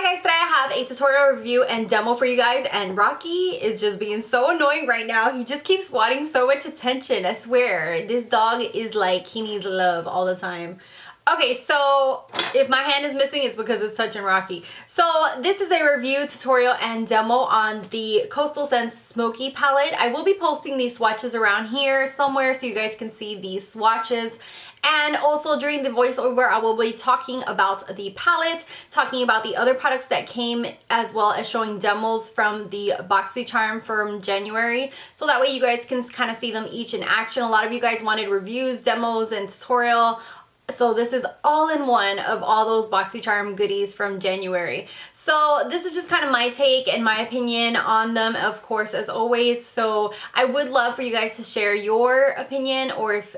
Hi guys, today I have a tutorial review and demo for you guys, and Rocky is just being so annoying right now. He just keeps wanting so much attention. I swear, this dog is like, he needs love all the time. Okay, so if my hand is missing, it's because it's touching Rocky. So this is a review, tutorial, and demo on the Coastal Scents Smokey palette. I will be posting these swatches around here somewhere so you guys can see these swatches. And also during the voiceover, I will be talking about the palette, talking about the other products that came, as well as showing demos from the Boxycharm from January. So that way you guys can kind of see them each in action. A lot of you guys wanted reviews, demos, and tutorial. So this is all in one of all those Boxycharm goodies from January. So this is just kind of my take and my opinion on them, of course, as always. So I would love for you guys to share your opinion, or if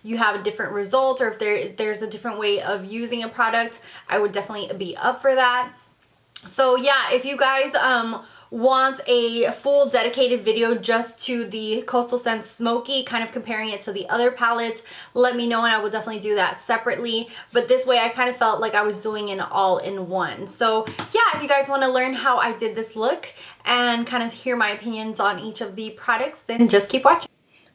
you have a different result, or if there's a different way of using a product, I would definitely be up for that. So yeah, if you guys want a full dedicated video just to the Coastal Scents Smokey, kind of comparing it to the other palettes, let me know and I will definitely do that separately. But this way I kind of felt like I was doing it all in one. So yeah, if you guys want to learn how I did this look and kind of hear my opinions on each of the products, then just keep watching.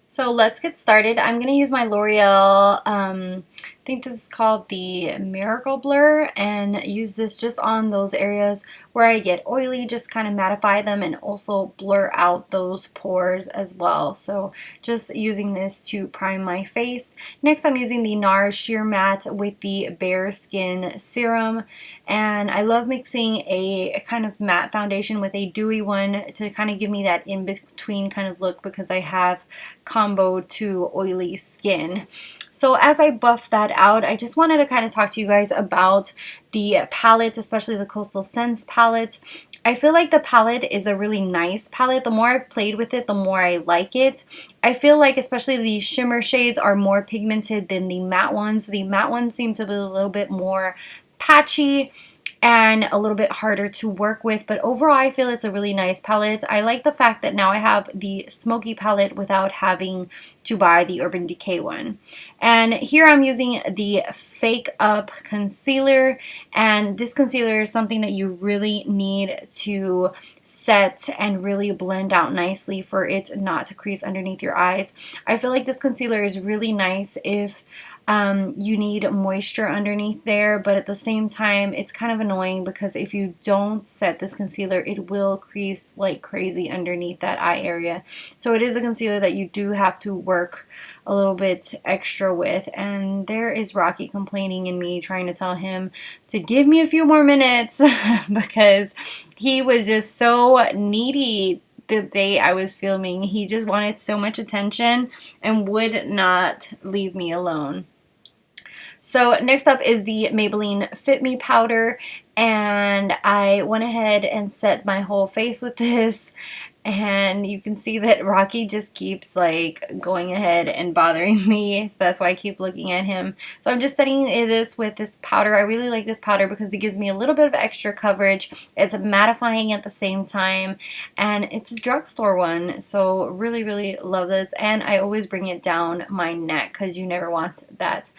So let's get started. I'm going to use my Loreal, I think this is called the Miracle Blur, and use this just on those areas where I get oily, just kind of mattify them and also blur out those pores as well. So just using this to prime my face. Next I'm using the Nars Sheer Matte with the Bare Skin Serum, and I love mixing a kind of matte foundation with a dewy one to kind of give me that in-between kind of look, because I have combo to oily skin. So as I buff that out, I just wanted to kind of talk to you guys about the palette, especially the Coastal Scents palette. I feel like the palette is a really nice palette. The more I've played with it, the more I like it. I feel like especially the shimmer shades are more pigmented than the matte ones. The matte ones seem to be a little bit more patchy and a little bit harder to work with, but overall I feel it's a really nice palette. I like the fact that now I have the Smokey palette without having to buy the Urban Decay one. And here I'm using the Fake Up concealer, and this concealer is something that you really need to set and really blend out nicely for it not to crease underneath your eyes. I feel like this concealer is really nice if you need moisture underneath there, but at the same time it's kind of annoying because if you don't set this concealer, it will crease like crazy underneath that eye area. So it is a concealer that you do have to work a little bit extra with, and there is Rocky complaining and me trying to tell him to give me a few more minutes because he was just so needy the day I was filming. He just wanted so much attention and would not leave me alone. So next up is the Maybelline Fit Me Powder, and I went ahead and set my whole face with this, and you can see that Rocky just keeps like going ahead and bothering me, so that's why I keep looking at him. So I'm just setting this with this powder. I really like this powder because it gives me a little bit of extra coverage. It's mattifying at the same time, and it's a drugstore one, so really love this. And I always bring it down my neck because you never want that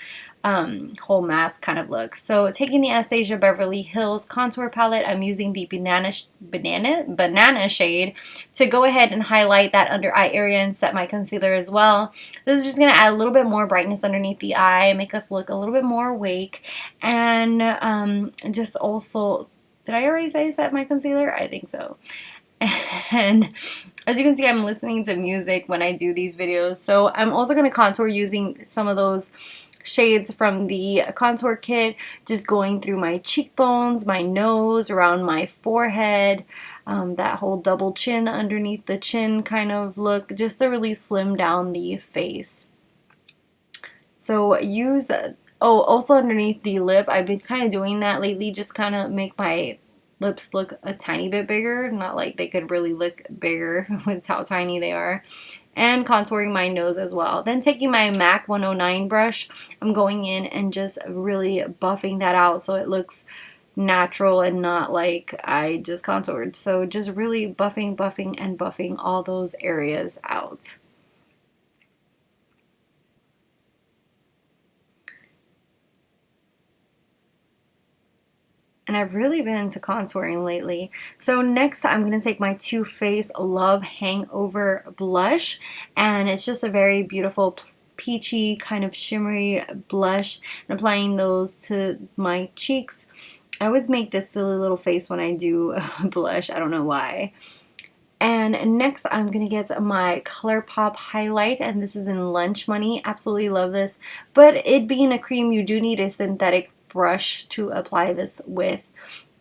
whole mask kind of look. So taking the Anastasia Beverly Hills Contour Palette, I'm using the banana shade to go ahead and highlight that under eye area and set my concealer as well. This is just going to add a little bit more brightness underneath the eye, make us look a little bit more awake, and just also, did I already say set my concealer? I think so. And as you can see, I'm listening to music when I do these videos, so I'm also going to contour using some of those shades from the contour kit, just going through my cheekbones, my nose, around my forehead, that whole double chin underneath the chin kind of look, just to really slim down the face. So use, oh, also underneath the lip, I've been kind of doing that lately, just kind of make my lips look a tiny bit bigger, not like they could really look bigger with how tiny they are. And contouring my nose as well. Then taking my MAC 109 brush, I'm going in and just really buffing that out so it looks natural and not like I just contoured. So just really buffing and buffing all those areas out. And I've really been into contouring lately. So next I'm going to take my Too Faced Love Hangover blush, and it's just a very beautiful peachy kind of shimmery blush, and applying those to my cheeks. I always make this silly little face when I do blush. I don't know why. And next I'm going to get my Colourpop highlight, and this is in Lunch Money. Absolutely love this. But it being a cream, you do need a synthetic brush to apply this with,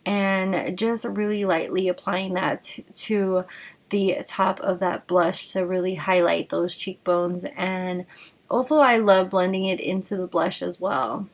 and just really lightly applying that to the top of that blush to really highlight those cheekbones. And also I love blending it into the blush as well.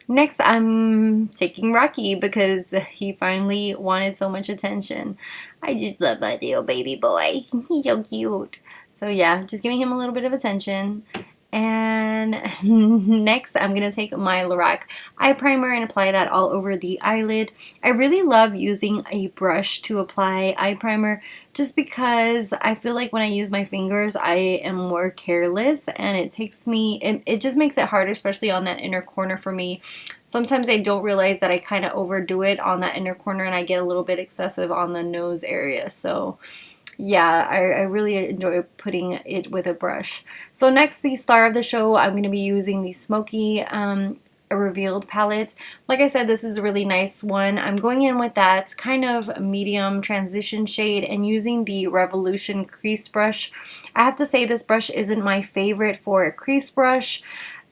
Next, I'm taking Rocky because he finally wanted so much attention. I just love my little baby boy. He's so cute. So yeah, just giving him a little bit of attention. And next, I'm going to take my Lora Eye Primer and apply that all over the eyelid. I really love using a brush to apply eye primer just because I feel like when I use my fingers, I am more careless, and it just makes it harder, especially on that inner corner for me. Sometimes I don't realize that I kind of overdo it on that inner corner, and I get a little bit excessive on the nose area. So yeah, I really enjoy putting it with a brush. So next, the star of the show, I'm going to be using the Smokey Revealed palette. Like I said, this is a really nice one. I'm going in with that kind of medium transition shade and using the Revolution crease brush. I have to say this brush isn't my favorite for a crease brush.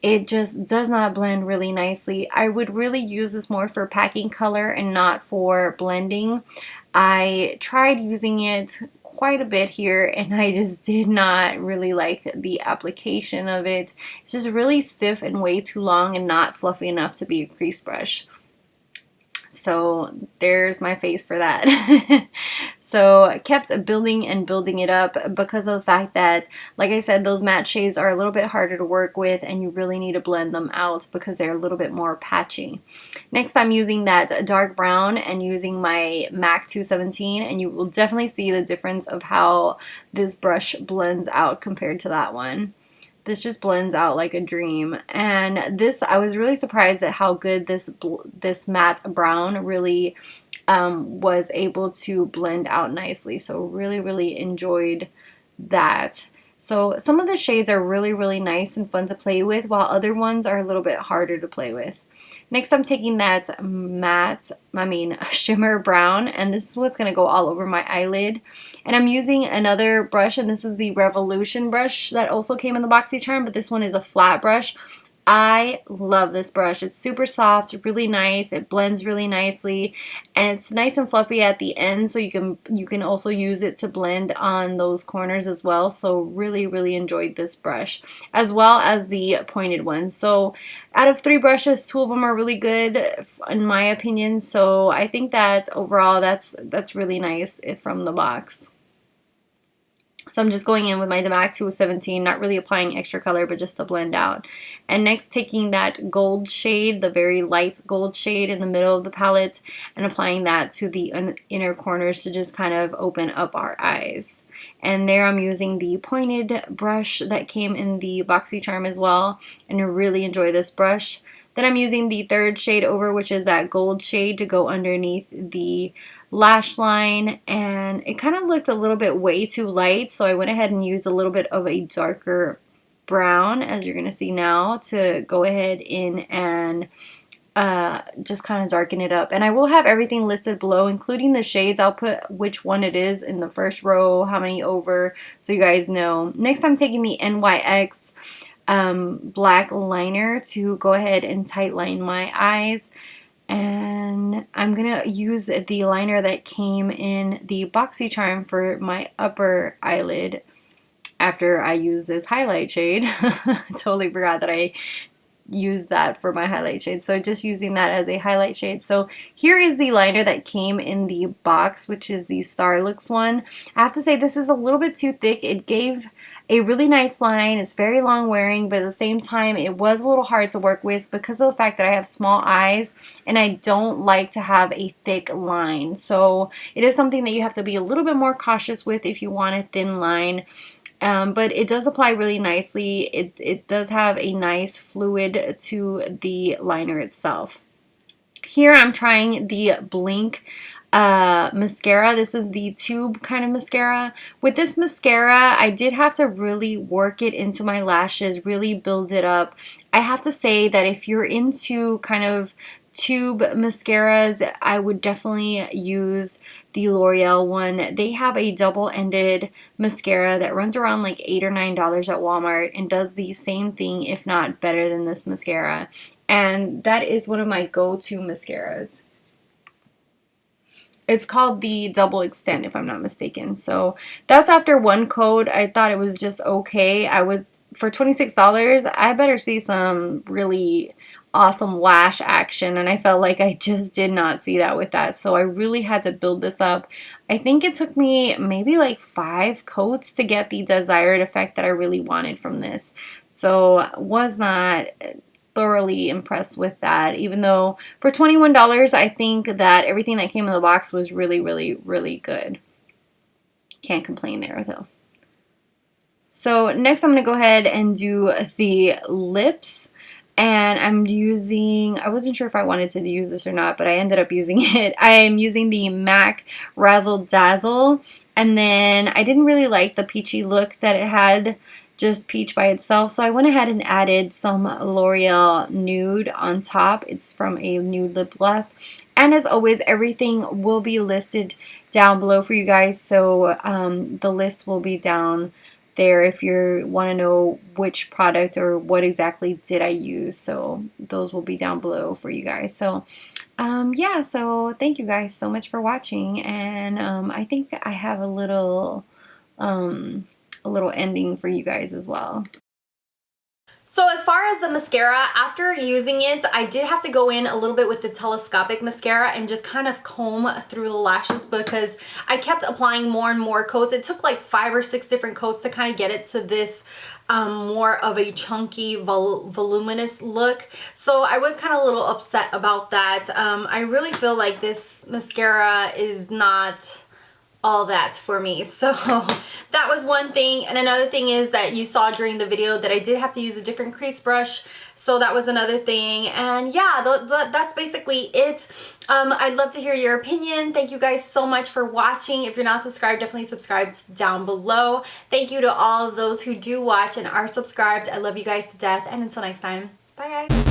It just does not blend really nicely. I would really use this more for packing color and not for blending. I tried using it quite a bit here, and I just did not really like the application of it. It's just really stiff and way too long and not fluffy enough to be a crease brush. So there's my face for that. So I kept building and building it up because of the fact that, like I said, those matte shades are a little bit harder to work with, and you really need to blend them out because they're a little bit more patchy. Next, I'm using that dark brown and using my MAC 217, and you will definitely see the difference of how this brush blends out compared to that one. This just blends out like a dream. And this, I was really surprised at how good this matte brown really was able to blend out nicely. So really enjoyed that. So some of the shades are really nice and fun to play with, while other ones are a little bit harder to play with. Next, I'm taking that Shimmer Brown, and this is what's going to go all over my eyelid. And I'm using another brush, and this is the Revolution brush that also came in the Boxycharm, but this one is a flat brush. I love this brush. It's super soft, really nice. It blends really nicely, and it's nice and fluffy at the end, so you can also use it to blend on those corners as well. So really enjoyed this brush, as well as the pointed one. So out of 3 brushes, 2 of them are really good in my opinion. So I think that overall that's really nice from the box. So I'm just going in with my MAC 217, not really applying extra color, but just to blend out. And next, taking that gold shade, the very light gold shade in the middle of the palette, and applying that to the inner corners to just kind of open up our eyes. And there I'm using the pointed brush that came in the Boxycharm as well, and I really enjoy this brush. Then I'm using the third shade over, which is that gold shade, to go underneath the lash line, and it kind of looked a little bit way too light, so I went ahead and used a little bit of a darker brown, as you're going to see now, to go ahead in and just kind of darken it up. And I will have everything listed below, including the shades. I'll put which one it is in the first row, how many over, so you guys know. Next, I'm taking the NYX Black Liner to go ahead and tight line my eyes. And I'm going to use the liner that came in the Boxycharm for my upper eyelid after I use this highlight shade. Totally forgot that I used that for my highlight shade. So just using that as a highlight shade. So here is the liner that came in the box, which is the Starlooks one. I have to say this is a little bit too thick. It gave a really nice line. It's very long wearing, but at the same time it was a little hard to work with because of the fact that I have small eyes and I don't like to have a thick line. So it is something that you have to be a little bit more cautious with if you want a thin line. but it does apply really nicely. It does have a nice fluid to the liner itself. Here I'm trying the Blinc mascara. This is the tube kind of mascara. With this mascara, I did have to really work it into my lashes, really build it up. I have to say that if you're into kind of tube mascaras, I would definitely use the Loreal one. They have a double-ended mascara that runs around like $8 or $9 at Walmart and does the same thing, if not better than this mascara. And that is one of my go-to mascaras. It's called the Double Extend, if I'm not mistaken. So that's after one coat. I thought it was just okay. For $26, I better see some really awesome lash action, and I felt like I just did not see that with that. So I really had to build this up. I think it took me maybe like 5 coats to get the desired effect that I really wanted from this. So was not thoroughly impressed with that, even though for $21 I think that everything that came in the box was really, really, really good. Can't complain there though. So next I'm going to go ahead and do the lips, and I'm using, I wasn't sure if I wanted to use this or not, but I ended up using it. I am using the MAC Razzle-dazzler, and then I didn't really like the peachy look that it had, just peach by itself, so I went ahead and added some L'Oreal Nude on top. It's from a nude lip gloss, and as always, everything will be listed down below for you guys, so the list will be down there if you want to know which product or what exactly did I use. So those will be down below for you guys. So yeah, so thank you guys so much for watching, and I think I have a little ending for you guys as well. So as far as the mascara, after using it, I did have to go in a little bit with the Telescopic mascara and just kind of comb through the lashes because I kept applying more and more coats. It took like 5 or 6 different coats to kind of get it to this more of a chunky, voluminous look. So I was kind of a little upset about that. I really feel like this mascara is not all that for me. So that was one thing, and another thing is that you saw during the video that I did have to use a different crease brush, so that was another thing. And yeah, that's basically it. I'd love to hear your opinion. Thank you guys so much for watching. If you're not subscribed, definitely subscribe down below. Thank you to all of those who do watch and are subscribed. I love you guys to death, and until next time, bye guys.